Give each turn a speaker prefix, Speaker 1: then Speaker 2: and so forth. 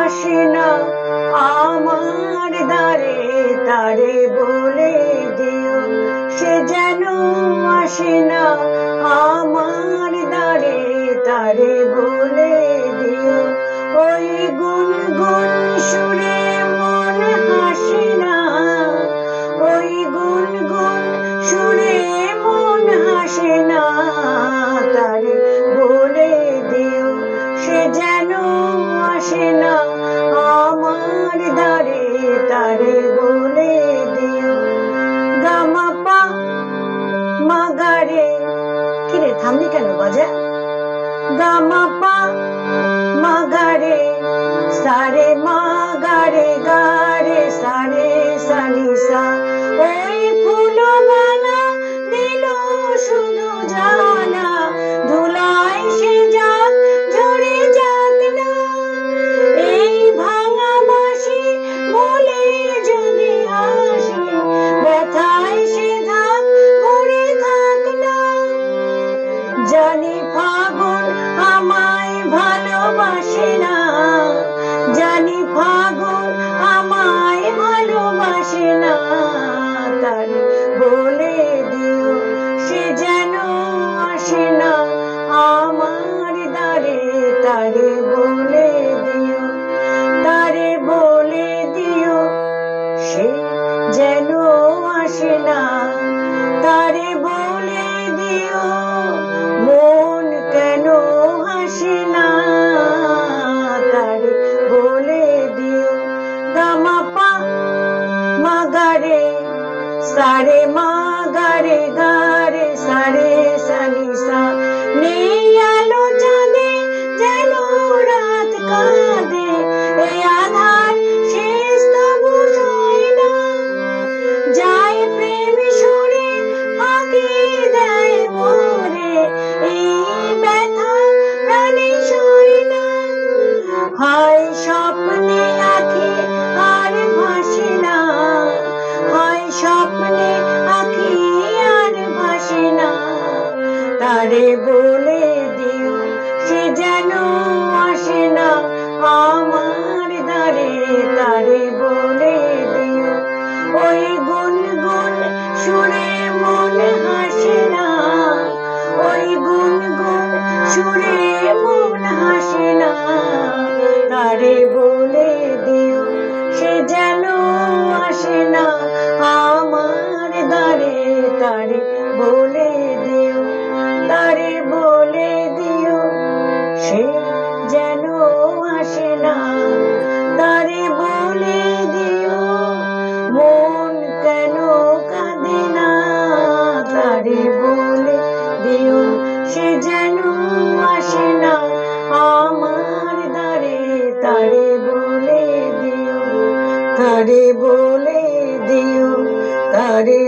Speaker 1: আসে না আমার দ্বারে, তারে বলে দিও সে যেন আসে না আমার দ্বারে, তারে বলে দিও। ওই গুনগুন সুরে মন হাসে না, ওই গুনগুন সুরে মন হাসে না, তারে বলে দিও সে যেন আসে না আমার দ্বারে, তারে বলে দিও। গামা পা মা গা রে, কিরে থামলি কেন বাজা? গামা পা মা গা রে, সারে মা গা রে, গা রে সারে সানি সা। ওই ফুলমালা দিল শুধু জ্বালা, ধুলায় সে যাক ঝরে যাক না। এই ভাঙা বাঁশি বলে যদি হাসি, ব্যথায় সে থাক ভরে থাক না। জানি ফাগুন আমায় ভালোবাসে না, জানি ফাগুন আমায় ভালোবাসে না, তারে বলে দিও সে যেন আসে না আমার দ্বারে, তারে বলে দিও, তারে বলে দিও সে যেন আসে না, তারে বলে দিও মন কেন হাসে না, তারে বলে দিও। গামা পা মা গা রে, সারে মা গা রে, গা রে সারে সানি সা। নেই আলো চাঁদে যেন রাত কাঁদে, এই আধার শেষ তবু সয় না। যায় প্রেম সুরে ফাঁকি দেয় মোরে, এই ব্যথা প্রাণে সয় না। হয় স্বপ্নে আঁখি আর ভাসে না, হয় স্বপ্নে আঁখি আর ভাসে না, তারে বলে দিও সে যেন আসে না আমার দ্বারে, তারে বলে দিও। ওই গুনগুন সুরে মন হাসে না, ওই গুনগুন সুরে মন হাসে না, তারে বলে দিও সে যেন আসে না আমার দ্বারে, তারে বলে দিও, তারে বলে দিও সে যেন আসে না, তারে বলে দিও মন কেন কাঁদে না, তারে বলে দিও সে যেন আসে না আমার দ্বারে, তারে বলে দিও, তারে বলে দিও, তারে